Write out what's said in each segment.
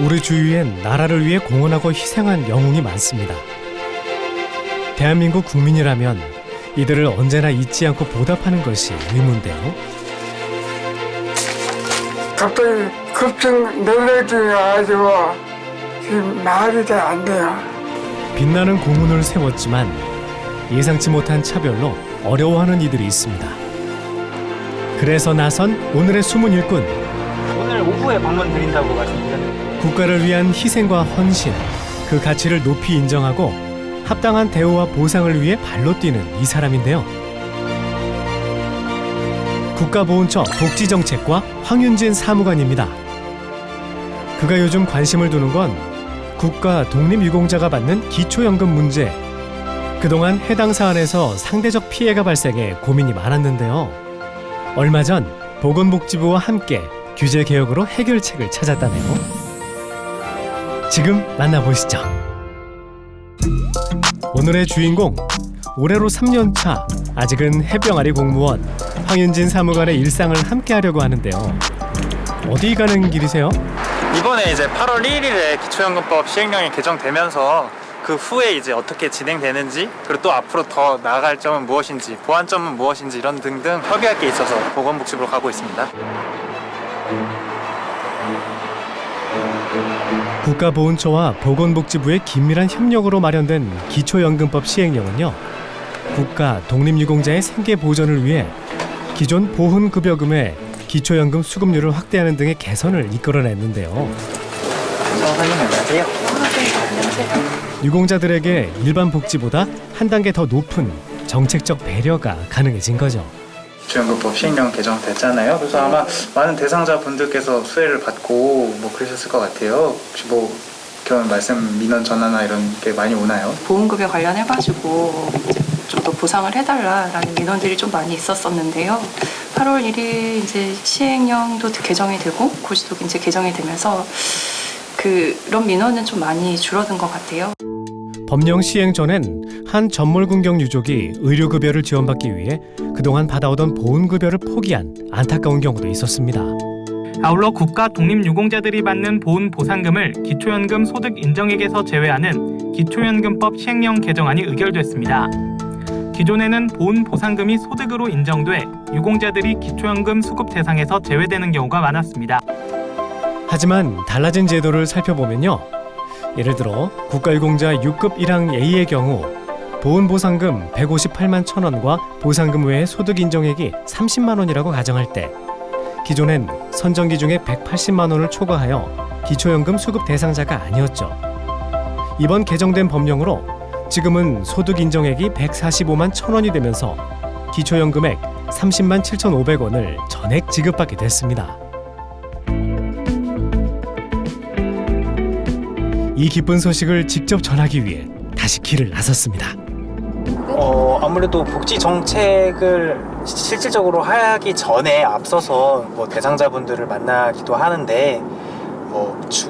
우리 주위엔 나라를 위해 공헌하고 희생한 영웅이 많습니다. 대한민국 국민이라면 이들을 언제나 잊지 않고 보답하는 것이 의무인데요. 갑자기 급증 내려지가지고 지금 말이 잘 안 돼요. 빛나는 공훈을 세웠지만 예상치 못한 차별로 어려워하는 이들이 있습니다. 그래서 나선 오늘의 숨은 일꾼. 오늘 오후에 방문 드린다고 말씀드렸는데 국가를 위한 희생과 헌신, 그 가치를 높이 인정하고 합당한 대우와 보상을 위해 발로 뛰는 이 사람인데요. 국가보훈처 복지정책과 황윤진 사무관입니다. 그가 요즘 관심을 두는 건 국가 독립유공자가 받는 기초연금 문제. 그동안 해당 사안에서 상대적 피해가 발생해 고민이 많았는데요. 얼마 전 보건복지부와 함께 규제 개혁으로 해결책을 찾았다네요. 지금 만나보시죠. 오늘의 주인공, 올해로 3년 차, 아직은 해병아리 공무원 황윤진 사무관의 일상을 함께 하려고 하는데요. 어디 가는 길이세요? 이번에 이제 8월 1일에 기초연금법 시행령이 개정되면서 그 후에 이제 어떻게 진행되는지, 그리고 또 앞으로 더 나아갈 점은 무엇인지, 보완점은 무엇인지 이런 등등 협의할 게 있어서 보건복지부로 가고 있습니다. 국가보훈처와 보건복지부의 긴밀한 협력으로 마련된 기초연금법 시행령은요, 국가 독립유공자의 생계 보전을 위해 기존 보훈급여금의 기초연금 수급률을 확대하는 등의 개선을 이끌어냈는데요. 선생님 안녕하세요. 유공자들에게 일반 복지보다 한 단계 더 높은 정책적 배려가 가능해진 거죠. 기초연금법 시행령 개정됐잖아요. 그래서 아마 많은 대상자분들께서 수혜를 받고 뭐 그러셨을 것 같아요. 혹시 뭐 그런 말씀, 민원 전화나 이런 게 많이 오나요? 보험급여 관련해가지고 좀 더 보상을 해달라라는 민원들이 좀 많이 있었었는데요. 8월 1일 이제 시행령도 개정이 되고 고시도 이제 개정이 되면서 그런 민원은 좀 많이 줄어든 것 같아요. 법령 시행 전엔 한 전몰군경 유족이 의료급여를 지원받기 위해 그동안 받아오던 보훈급여를 포기한 안타까운 경우도 있었습니다. 아울러 국가 독립유공자들이 받는 보훈 보상금을 기초연금 소득 인정액에서 제외하는 기초연금법 시행령 개정안이 의결됐습니다. 기존에는 보훈 보상금이 소득으로 인정돼 유공자들이 기초연금 수급 대상에서 제외되는 경우가 많았습니다. 하지만 달라진 제도를 살펴보면요. 예를 들어 국가유공자 6급 1항 A의 경우 보훈보상금 158만 1,000원과 보상금 외의 소득 인정액이 30만 원이라고 가정할 때 기존엔 선정기 중에 180만 원을 초과하여 기초연금 수급 대상자가 아니었죠. 이번 개정된 법령으로 지금은 소득 인정액이 145만 1,000원이 되면서 기초연금액 30만 7,500원을 전액 지급받게 됐습니다. 이 기쁜 소식을 직접 전하기 위해 다시 길을 나섰습니다. 아무래도 복지 정책을 실질적으로 하기 전에 앞서서 뭐 대상자분들을 만나기도 하는데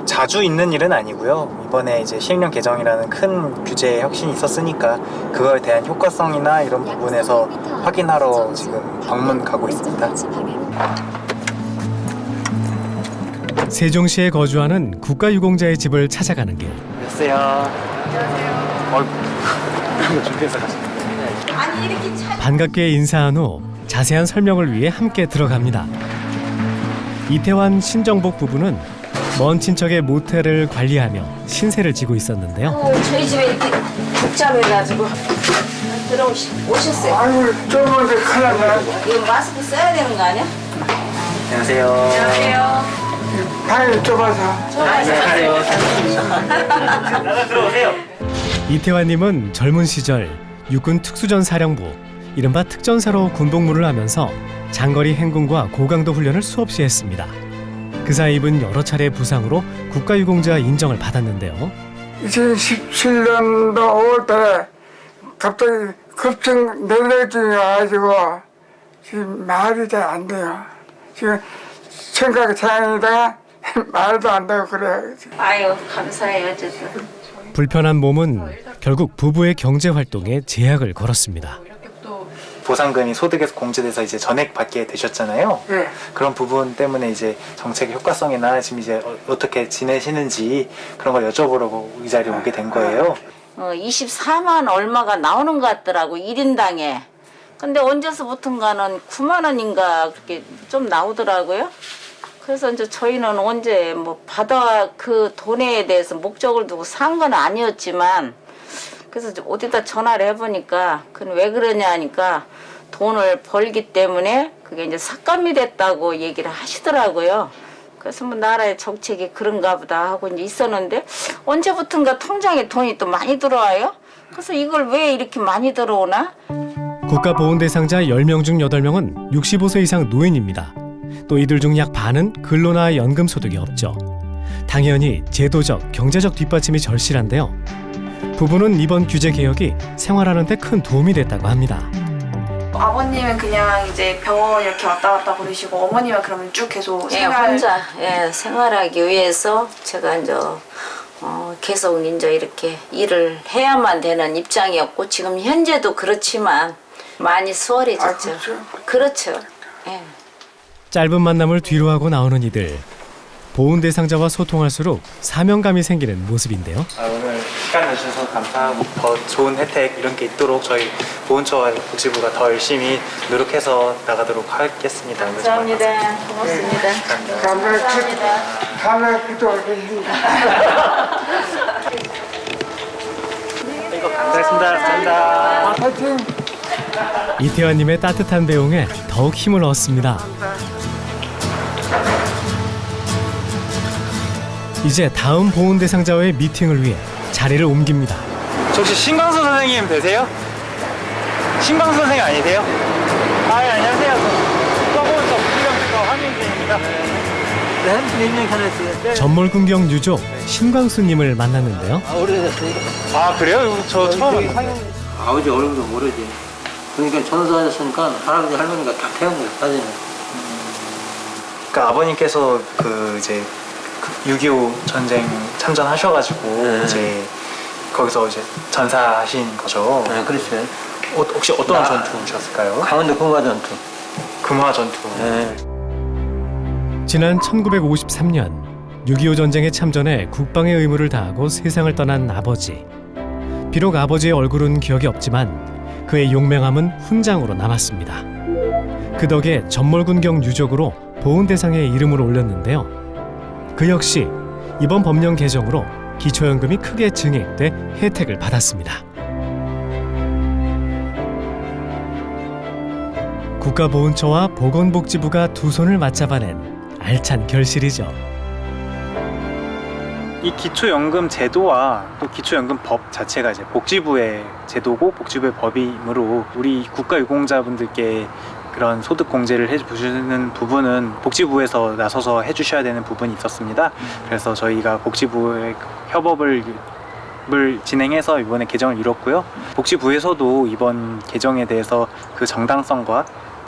자주 있는 일은 아니고요. 이번에 이제 시행령 개정이라는 큰 규제 혁신이 있었으니까 그거에 대한 효과성이나 이런 부분에서 확인하러 지금 방문 가고 있습니다. 세종시에 거주하는 국가유공자의 집을 찾아가는 길. 안녕하세요. 안녕하세요. 준비해서 가시죠. 반갑게 인사한 후 자세한 설명을 위해 함께 들어갑니다. 이태환 신정복 부부는 먼 친척의 모텔을 관리하며 신세를 지고 있었는데요. 저희 집에 이렇게 복잡해가지고 오셨어요. 아이고 좁은데 큰일 났네. 이거 마스크 써야 되는 거 아니야? 안녕하세요. 안녕하세요. 방이 좁아서. 안녕하세요. 나가 들어오세요. 이태환님은 젊은 시절 육군 특수전 사령부, 이른바 특전사로 군복무를 하면서 장거리 행군과 고강도 훈련을 수없이 했습니다. 그 사이 입은 여러 차례 부상으로 국가유공자 인정을 받았는데요. 2017년도 5월달에 갑자기 급증 내려지가지고 지금 말이 잘 안 돼요. 지금 청각 장애이다가 말도 안 되고 그래요. 아유 감사해요 어쨌든. 불편한 몸은 결국 부부의 경제 활동에 제약을 걸었습니다. 보상금이 소득에서 공제돼서 이제 전액 받게 되셨잖아요. 예. 그런 부분 때문에 이제 정책의 효과성이나 지금 이제 어떻게 지내시는지 그런 걸 여쭤보려고 이 자리에 오게 된 거예요. 24만 얼마가 나오는 것 같더라고 1인당에. 근데 언제서부턴가는 9만 원인가 그렇게 좀 나오더라고요. 그래서 이제 저희는 언제 뭐 받아 그 돈에 대해서 목적을 두고 산 건 아니었지만 그래서 어디다 전화를 해보니까 그건 왜 그러냐 하니까 돈을 벌기 때문에 그게 이제 삭감이 됐다고 얘기를 하시더라고요. 그래서 뭐 나라의 정책이 그런가 보다 하고 이제 있었는데 언제부턴가 통장에 돈이 또 많이 들어와요. 그래서 이걸 왜 이렇게 많이 들어오나? 국가보훈 대상자 10명 중 8명은 65세 이상 노인입니다. 또 이들 중 약 반은 근로나 연금 소득이 없죠. 당연히 제도적, 경제적 뒷받침이 절실한데요. 부부는 이번 규제 개혁이 생활하는 데 큰 도움이 됐다고 합니다. 아버님은 그냥 이제 병원 이렇게 왔다 갔다 그러시고 어머님은 그러면 쭉 계속 생활 혼자 생활하기 위해서 제가 이제 계속 이제 이렇게 일을 해야만 되는 입장이었고 지금 현재도 그렇지만 많이 수월해졌죠. 그렇죠. 예. 짧은 만남을 뒤로하고 나오는 이들. 보훈 대상자와 소통할수록 사명감이 생기는 모습인데요. 오늘 시간 내주셔서 감사하고 더 좋은 혜택 이런 게 있도록 저희 보훈처와 복지부가 더 열심히 노력해서 나가도록 하겠습니다. 감사합니다. 고맙습니다. 감사합니다. 감사합니다. 파이팅! 이태환님의 따뜻한 배웅에 더욱 힘을 얻습니다. 이제 다음 보훈 대상자와의 미팅을 위해 자리를 옮깁니다. 저 혹시 신광수 선생님 되세요? 신광수 선생님 아니세요? 아, 예, 안녕하세요. 서보훈처 복지병센터 황민진입니다. 네? 몇 년 다녔어요? 전몰군경 유족 신광수님을 만났는데요. 오래됐어요. 아, 그래요? 저 처음 아버지 얼굴도 모르지. 그러니까 전사하셨으니까 할아버지 할머니가 다 태운 거예요, 사진을. 그러니까 아버님께서 그 이제 6.25 전쟁 참전하셔가지고 이제 거기서 이제 전사하신 거죠. 네, 그렇죠. 혹시 어떤 전투셨을까요? 강원도 금화 전투. 금화 전투. 네. 지난 1953년 6.25 전쟁에 참전해 국방의 의무를 다하고 세상을 떠난 아버지. 비록 아버지의 얼굴은 기억이 없지만 그의 용맹함은 훈장으로 남았습니다. 그 덕에 전몰군경 유족으로 보훈 대상에 이름을 올렸는데요. 그 역시 이번 법령 개정으로 기초연금이 크게 증액돼 혜택을 받았습니다. 국가보훈처와 보건복지부가 두 손을 맞잡아낸 알찬 결실이죠. 이 기초연금 제도와 또 기초연금법 자체가 이제 복지부의 제도고 복지부의 법이므로 우리 국가유공자분들께 그런 소득 공제를 해주시는 부분은 복지부에서 나서서 해주셔야 되는 부분이 있었습니다. 그래서 저희가 복지부의 협업을 진행해서 이번에 개정을 이뤘고요. 복지부에서도 이번 개정에 대해서 그 정당성과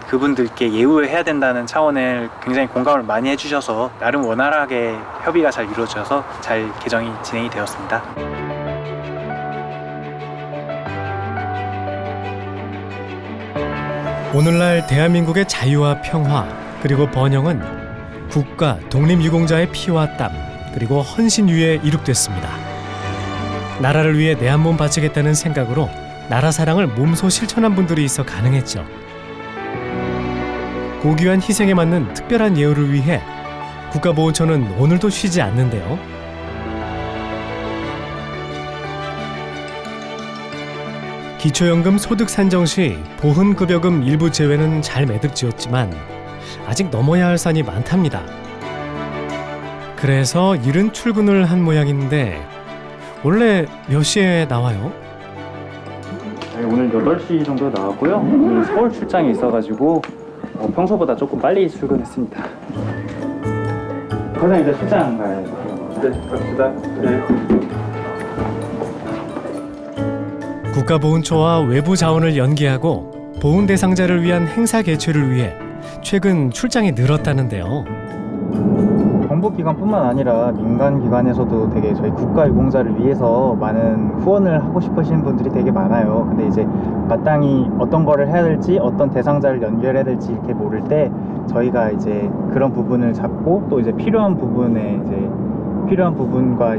그분들께 예우를 해야 된다는 차원을 굉장히 공감을 많이 해주셔서 나름 원활하게 협의가 잘 이루어져서 잘 개정이 진행이 되었습니다. 오늘날 대한민국의 자유와 평화 그리고 번영은 국가 독립유공자의 피와 땀 그리고 헌신 위에 이룩됐습니다. 나라를 위해 내 한 몸 바치겠다는 생각으로 나라 사랑을 몸소 실천한 분들이 있어 가능했죠. 고귀한 희생에 맞는 특별한 예우를 위해 국가보훈처는 오늘도 쉬지 않는데요. 기초연금 소득 산정 시 보훈급여금 일부 제외는 잘 매듭지었지만 아직 넘어야 할 산이 많답니다. 그래서 이른 출근을 한 모양인데 원래 몇 시에 나와요? 오늘 8시 정도 나왔고요. 오늘 서울 출장이 있어가지고 평소보다 조금 빨리 출근했습니다. 과장 이제 출장 가야 돼요. 네, 갑시다. 네. 국가보훈처와 외부 자원을 연계하고 보훈 대상자를 위한 행사 개최를 위해 최근 출장이 늘었다는데요. 정부기관뿐만 아니라 민간기관에서도 되게 저희 국가유공자를 위해서 많은 후원을 하고 싶으신 분들이 되게 많아요. 근데 이제 마땅히 어떤 거를 해야 될지, 어떤 대상자를 연결해야 될지 이렇게 모를 때 저희가 이제 그런 부분을 잡고 또 이제 필요한 부분과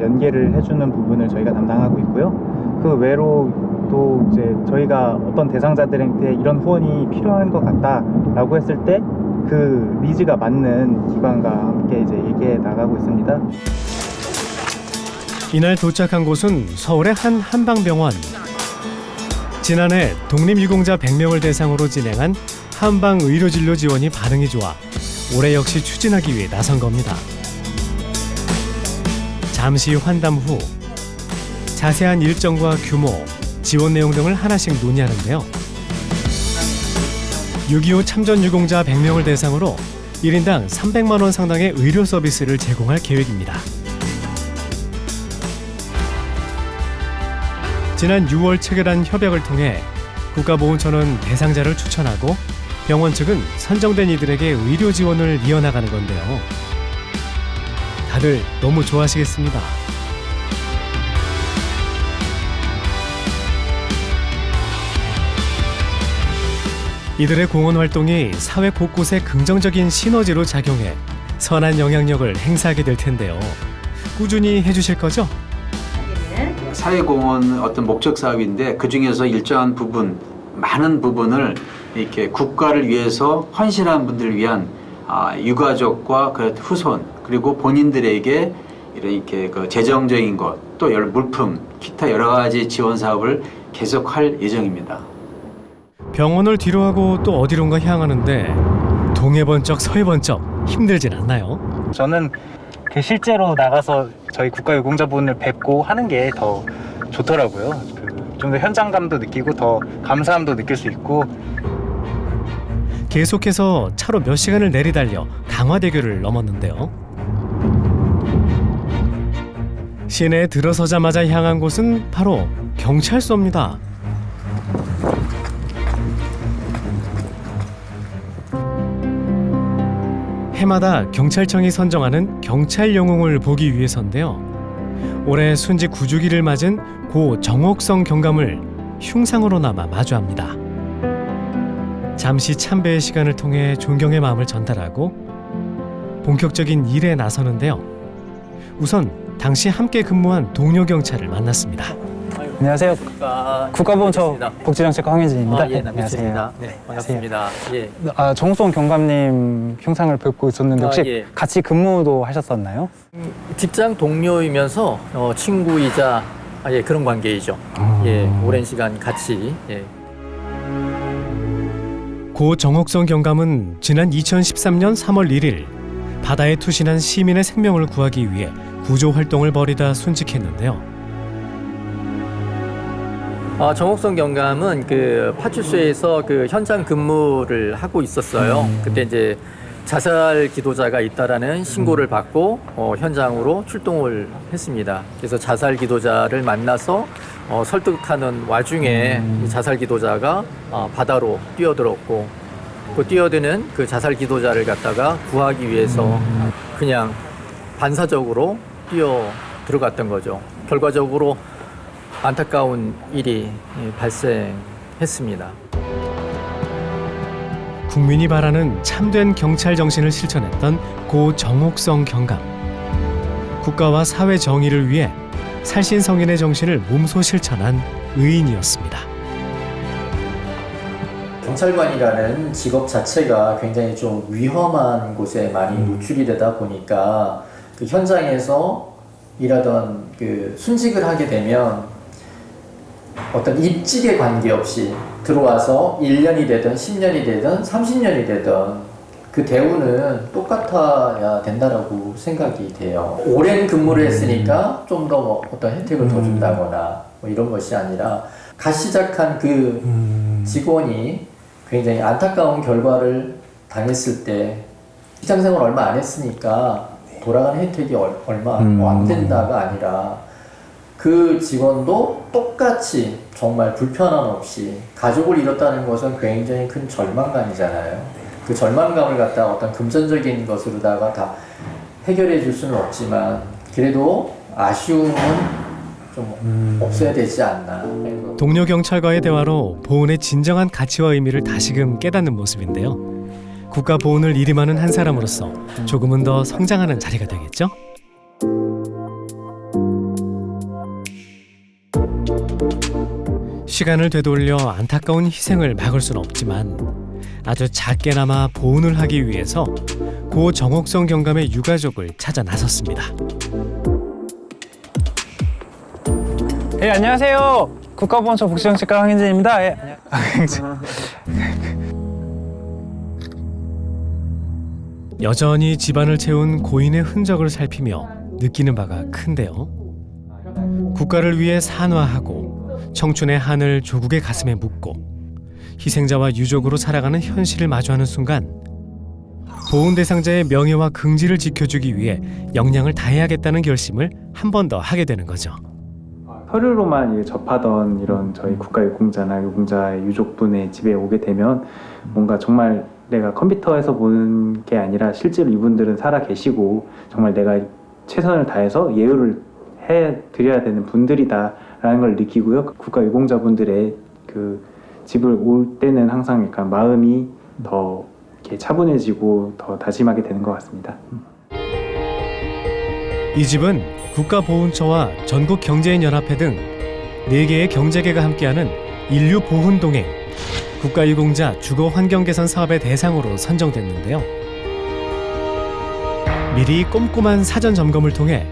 연계를 해주는 부분을 저희가 담당하고 있고요. 그 외로 또 이제 저희가 어떤 대상자들한테 이런 후원이 필요한 것 같다라고 했을 때 그 니즈가 맞는 기관과 함께 이제 얘기해 나가고 있습니다. 이날 도착한 곳은 서울의 한 한방병원. 지난해 독립유공자 100명을 대상으로 진행한 한방 의료진료 지원이 반응이 좋아 올해 역시 추진하기 위해 나선 겁니다. 잠시 환담 후 자세한 일정과 규모, 지원 내용 등을 하나씩 논의하는데요. 6.25 참전 유공자 100명을 대상으로 1인당 300만 원 상당의 의료 서비스를 제공할 계획입니다. 지난 6월 체결한 협약을 통해 국가보훈처는 대상자를 추천하고 병원 측은 선정된 이들에게 의료 지원을 이어나가는 건데요. 다들 너무 좋아하시겠습니다. 이들의 공헌 활동이 사회 곳곳에 긍정적인 시너지로 작용해 선한 영향력을 행사하게 될 텐데요. 꾸준히 해주실 거죠? 사회공헌 어떤 목적 사업인데 그 중에서 일정한 부분, 많은 부분을 이렇게 국가를 위해서 헌신한 분들을 위한 유가족과 그 후손 그리고 본인들에게 이렇게 그 재정적인 것, 또 물품, 기타 여러 가지 지원 사업을 계속할 예정입니다. 병원을 뒤로하고 또 어디론가 향하는데 동해 번쩍 서해 번쩍 힘들진 않나요? 저는 실제로 나가서 저희 국가유공자분을 뵙고 하는 게 더 좋더라고요. 좀 더 현장감도 느끼고 더 감사함도 느낄 수 있고. 계속해서 차로 몇 시간을 내리달려 강화대교를 넘었는데요. 시내에 들어서자마자 향한 곳은 바로 경찰서입니다. 해마다 경찰청이 선정하는 경찰 영웅을 보기 위해서인데요. 올해 순직 9주기를 맞은 고 정옥성 경감을 흉상으로나마 마주합니다. 잠시 참배의 시간을 통해 존경의 마음을 전달하고 본격적인 일에 나서는데요. 우선 당시 함께 근무한 동료 경찰을 만났습니다. 안녕하세요. 국가보훈처 복지정책과 황현진입니다. 예, 남규철입니다. 네, 반갑습니다. 예. 정옥성 경감님 흉상을 뵙고 있었는데 혹시 예. 같이 근무도 하셨었나요? 직장 동료이면서 친구이자 예, 그런 관계이죠. 예, 오랜 시간 같이. 예. 고 정옥성 경감은 지난 2013년 3월 1일 바다에 투신한 시민의 생명을 구하기 위해 구조 활동을 벌이다 순직했는데요. 정옥성 경감은 그 파출소에서 그 현장 근무를 하고 있었어요. 그때 이제 자살 기도자가 있다라는 신고를 받고 현장으로 출동을 했습니다. 그래서 자살 기도자를 만나서 설득하는 와중에 이 자살 기도자가 바다로 뛰어들었고 그 뛰어드는 그 자살 기도자를 갖다가 구하기 위해서 그냥 반사적으로 뛰어 들어갔던 거죠. 결과적으로 안타까운 일이 발생했습니다. 국민이 바라는 참된 경찰 정신을 실천했던 고 정옥성 경감. 국가와 사회 정의를 위해 살신성인의 정신을 몸소 실천한 의인이었습니다. 경찰관이라는 직업 자체가 굉장히 좀 위험한 곳에 많이 노출이 되다 보니까 그 현장에서 일하던 그 순직을 하게 되면 어떤 입직에 관계없이 들어와서 1년이 되든 10년이 되든 30년이 되든 그 대우는 똑같아야 된다라고 생각이 돼요. 오랜 근무를 했으니까 좀 더 뭐 어떤 혜택을 더 준다거나 뭐 이런 것이 아니라 갓 시작한 그 직원이 굉장히 안타까운 결과를 당했을 때 직장생활 얼마 안 했으니까 돌아가는 혜택이 얼마 안 된다가 아니라 그 직원도 똑같이 정말 불편함 없이 가족을 잃었다는 것은 굉장히 큰 절망감이잖아요. 그 절망감을 갖다 어떤 금전적인 것으로다가 다 해결해 줄 수는 없지만 그래도 아쉬움은 좀 없어야 되지 않나. 그래서 동료 경찰과의 대화로 보훈의 진정한 가치와 의미를 다시금 깨닫는 모습인데요. 국가 보훈을 일임하는 한 사람으로서 조금은 더 성장하는 자리가 되겠죠? 시간을 되돌려 안타까운 희생을 막을 수는 없지만 아주 작게나마 보훈을 하기 위해서 고 정옥성 경감의 유가족을 찾아 나섰습니다. 예, 안녕하세요. 국가보훈처 복지정책과 황인진입니다. 예, 여전히 집안을 채운 고인의 흔적을 살피며 느끼는 바가 큰데요. 국가를 위해 산화하고 청춘의 한을 조국의 가슴에 묻고 희생자와 유족으로 살아가는 현실을 마주하는 순간 보훈 대상자의 명예와 긍지를 지켜주기 위해 역량을 다해야겠다는 결심을 한 번 더 하게 되는 거죠. 서류로만 접하던 이런 저희 국가유공자나 유공자의 유족분의 집에 오게 되면 뭔가 정말 내가 컴퓨터에서 보는 게 아니라 실제로 이분들은 살아 계시고 정말 내가 최선을 다해서 예우를 해드려야 되는 분들이다라는 걸 느끼고요. 국가유공자분들의 그 집을 올 때는 항상 약간 마음이 더 이렇게 차분해지고 더 다짐하게 되는 것 같습니다. 이 집은 국가보훈처와 전국경제인연합회 등 4개의 경제계가 함께하는 인류보훈동행 국가유공자 주거환경개선 사업의 대상으로 선정됐는데요. 미리 꼼꼼한 사전 점검을 통해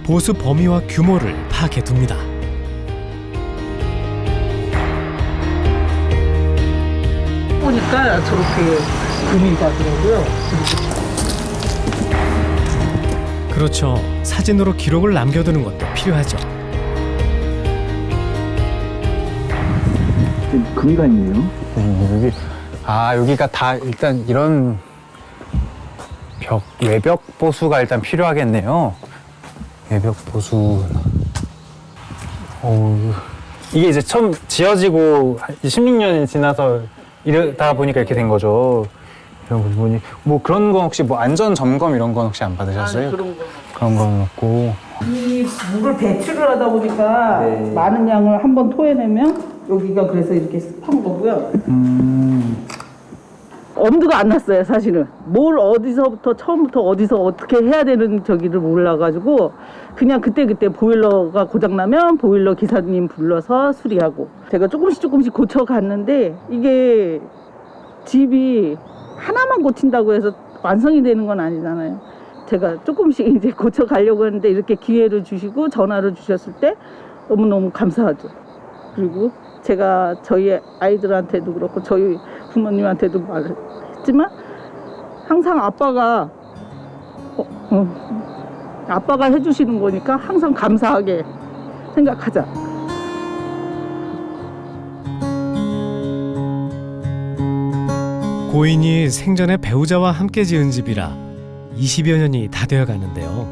보수 범위와 규모를 파악해 둡니다. 보니까 저렇게 금이 가더라고요. 그렇죠. 사진으로 기록을 남겨두는 것도 필요하죠. 금이가 있네요. 여기가 다 일단 이런 외벽 보수가 일단 필요하겠네요. 외벽 보수. 이게 이제 처음 지어지고 16년이 지나서 이러다 보니까 이렇게 된 거죠. 이런 부분이 뭐 그런 건 혹시 뭐 안전 점검 이런 건 혹시 안 받으셨어요? 그런 건 없고. 이 물을 배출을 하다 보니까 많은 양을 한번 토해내면 여기가 그래서 이렇게 습한 거고요. 엄두가 안 났어요, 사실은. 뭘 어디서부터 처음부터 어디서 어떻게 해야 되는 저기를 몰라가지고 그냥 그때그때 보일러가 고장나면 보일러 기사님 불러서 수리하고 제가 조금씩 고쳐갔는데 이게 집이 하나만 고친다고 해서 완성이 되는 건 아니잖아요. 제가 조금씩 이제 고쳐가려고 하는데 이렇게 기회를 주시고 전화를 주셨을 때 너무너무 감사하죠. 그리고 제가 저희 아이들한테도 그렇고 저희 부모님한테도 말했지만 항상 아빠가 해주시는 거니까 항상 감사하게 생각하자. 고인이 생전에 배우자와 함께 지은 집이라 20여 년이 다 되어 가는데요.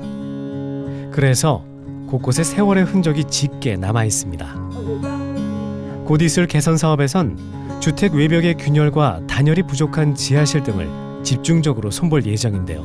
그래서 곳곳에 세월의 흔적이 짙게 남아 있습니다. 곧 있을 개선 사업에선 주택 외벽의 균열과 단열이 부족한 지하실 등을 집중적으로 손볼 예정인데요.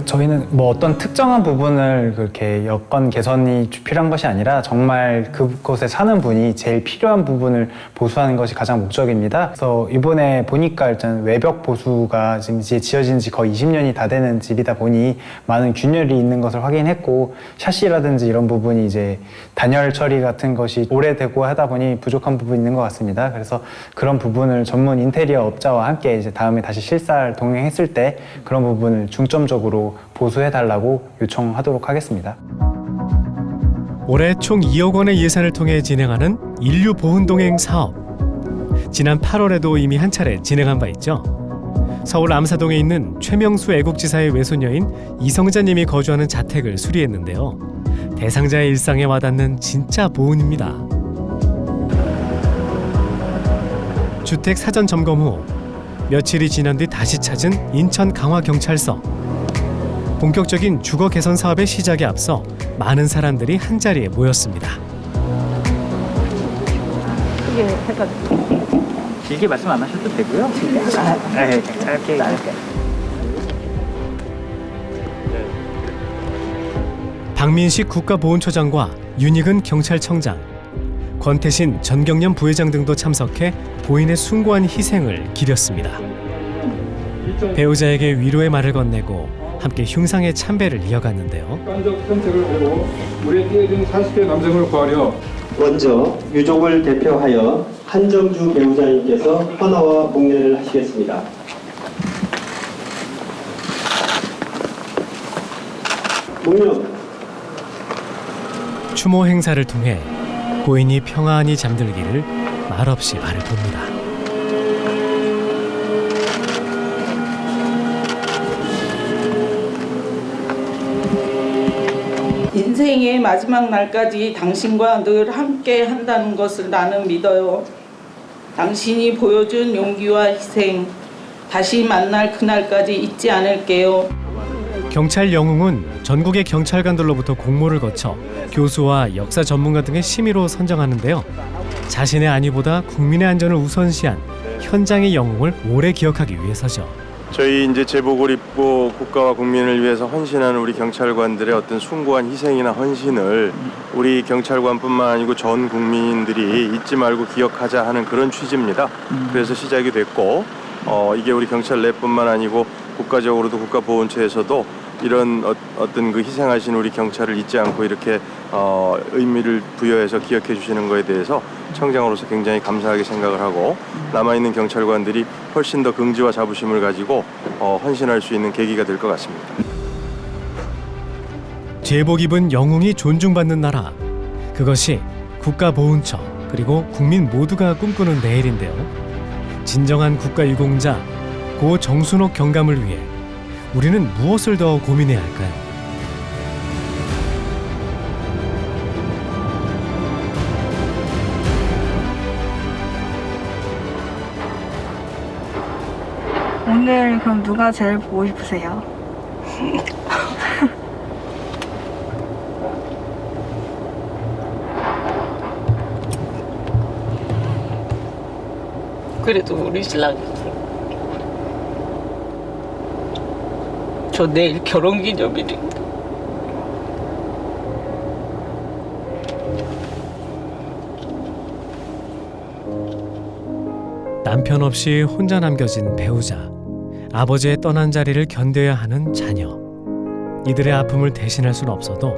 저희는 뭐 어떤 특정한 부분을 그렇게 여건 개선이 필요한 것이 아니라 정말 그곳에 사는 분이 제일 필요한 부분을 보수하는 것이 가장 목적입니다. 그래서 이번에 보니까 일단 외벽 보수가 지금 이제 지어진 지 거의 20년이 다 되는 집이다 보니 많은 균열이 있는 것을 확인했고 샤시라든지 이런 부분이 이제 단열 처리 같은 것이 오래되고 하다 보니 부족한 부분이 있는 것 같습니다. 그래서 그런 부분을 전문 인테리어 업자와 함께 이제 다음에 다시 실사를 동행했을 때 그런 부분을 중점적으로 보수해달라고 요청하도록 하겠습니다. 올해 총 2억 원의 예산을 통해 진행하는 인류보훈동행 사업. 지난 8월에도 이미 한 차례 진행한 바 있죠. 서울 암사동에 있는 최명수 애국지사의 외손녀인 이성자님이 거주하는 자택을 수리했는데요. 대상자의 일상에 와닿는 진짜 보훈입니다. 주택 사전 점검 후 며칠이 지난 뒤 다시 찾은 인천 강화경찰서. 본격적인 주거 개선 사업의 시작에 앞서 많은 사람들이 한자리에 모였습니다. 크게 해가지고 길게 말씀 안 하셔도 되고요. 네, 짧게. 박민식 국가보훈처장과 윤익은 경찰청장, 권태신 전경련 부회장 등도 참석해 고인의 숭고한 희생을 기렸습니다. 배우자에게 위로의 말을 건네고 함께 흉상의 참배를 이어갔는데요. 객관적 선택을 하고 물에 뛰어든 40대 남성을 구하려 먼저 유족을 대표하여 한정주 배우자님께서 헌화와 목례를 하시겠습니다. 목령. 추모 행사를 통해 고인이 평안히 잠들기를 말없이 바라봅니다. 인생의 마지막 날까지 당신과 늘 함께 한다는 것을 나는 믿어요. 당신이 보여준 용기와 희생, 다시 만날 그날까지 잊지 않을게요. 경찰 영웅은 전국의 경찰관들로부터 공모를 거쳐 교수와 역사 전문가 등의 심의로 선정하는데요. 자신의 안위보다 국민의 안전을 우선시한 현장의 영웅을 오래 기억하기 위해서죠. 저희 이제 제복을 입고 국가와 국민을 위해서 헌신하는 우리 경찰관들의 어떤 숭고한 희생이나 헌신을 우리 경찰관뿐만 아니고 전 국민들이 잊지 말고 기억하자 하는 그런 취지입니다. 그래서 시작이 됐고 이게 우리 경찰 내뿐만 아니고 국가적으로도 국가보훈처에서도 이런 어떤 그 희생하신 우리 경찰을 잊지 않고 이렇게 의미를 부여해서 기억해 주시는 거에 대해서 청장으로서 굉장히 감사하게 생각을 하고 남아있는 경찰관들이 훨씬 더 긍지와 자부심을 가지고 헌신할 수 있는 계기가 될 것 같습니다. 제복 입은 영웅이 존중받는 나라, 그것이 국가보훈처 그리고 국민 모두가 꿈꾸는 내일인데요. 진정한 국가유공자 고 정순옥 경감을 위해 우리는 무엇을 더 고민해야 할까요? 오늘 그럼 누가 제일 보고 싶으세요? 그래도 우리 신랑이지. 저 내일 결혼기념일인데. 남편 없이 혼자 남겨진 배우자, 아버지의 떠난 자리를 견뎌야 하는 자녀. 이들의 아픔을 대신할 수는 없어도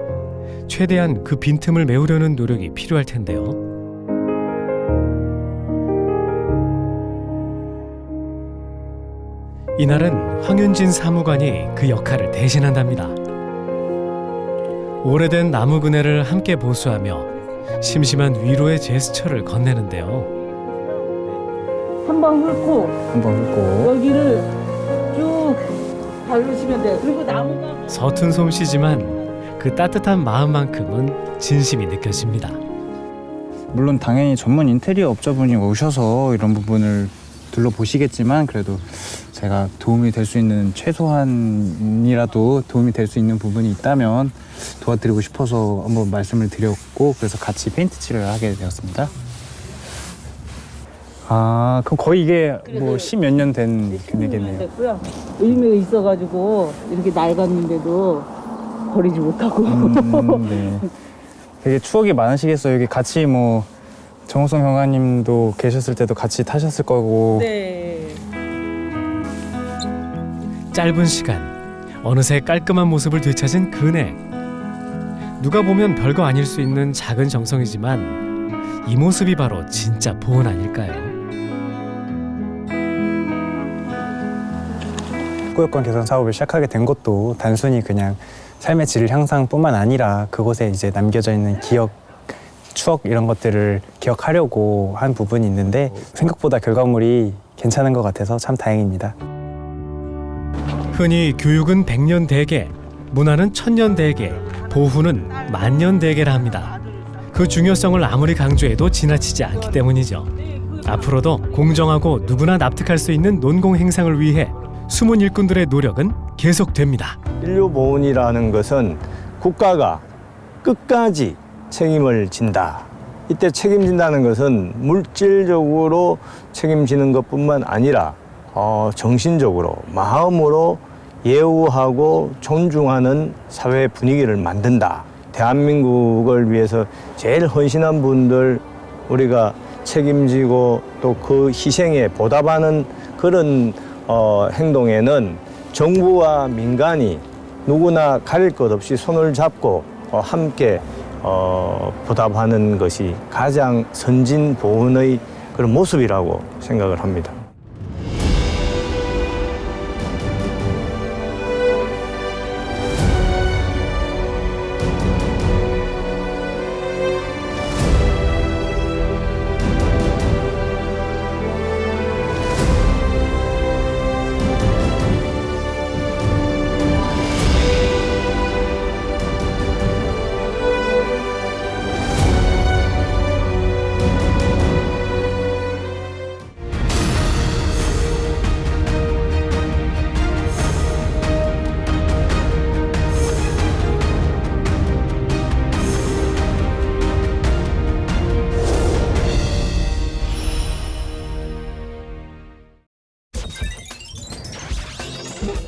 최대한 그 빈틈을 메우려는 노력이 필요할 텐데요. 이날은 황윤진 사무관이 그 역할을 대신한답니다. 오래된 나무 그네를 함께 보수하며 심심한 위로의 제스처를 건네는데요. 한번 훑고 여기를 쭉 바르시면 돼요. 그리고 나무가 서툰 솜씨지만 그 따뜻한 마음만큼은 진심이 느껴집니다. 물론 당연히 전문 인테리어 업자분이 오셔서 이런 부분을 둘러보시겠지만 그래도 제가 도움이 될 수 있는 최소한이라도 도움이 될 수 있는 부분이 있다면 도와드리고 싶어서 한번 말씀을 드렸고 그래서 같이 페인트 칠을 하게 되었습니다. 아, 그럼 거의 이게 뭐 10몇 년 된 금액이네요. 됐고요. 의미가 있어가지고 이렇게 낡았는데도 버리지 못하고. 네. 되게 추억이 많으시겠어요. 여기 같이 뭐 정호성 경관님도 계셨을 때도 같이 타셨을 거고. 네. 짧은 시간, 어느새 깔끔한 모습을 되찾은 그네. 누가 보면 별거 아닐 수 있는 작은 정성이지만 이 모습이 바로 진짜 보온 아닐까요? 특구여건 개선 사업을 시작하게 된 것도 단순히 그냥 삶의 질 향상뿐만 아니라 그곳에 이제 남겨져 있는 기억, 추억 이런 것들을 기억하려고 한 부분이 있는데 생각보다 결과물이 괜찮은 것 같아서 참 다행입니다. 흔히 교육은 100년 대계, 문화는 1000년 대계, 보훈은 10,000년 대계라 합니다. 그 중요성을 아무리 강조해도 지나치지 않기 때문이죠. 앞으로도 공정하고 누구나 납득할 수 있는 논공 행상을 위해 숨은 일꾼들의 노력은 계속됩니다. 인류보훈이라는 것은 국가가 끝까지 책임을 진다. 이때 책임진다는 것은 물질적으로 책임지는 것뿐만 아니라 정신적으로, 마음으로 예우하고 존중하는 사회 분위기를 만든다. 대한민국을 위해서 제일 헌신한 분들 우리가 책임지고 또 그 희생에 보답하는 그런 행동에는 정부와 민간이 누구나 가릴 것 없이 손을 잡고 함께 보답하는 것이 가장 선진 보훈의 그런 모습이라고 생각을 합니다.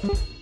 Thank you.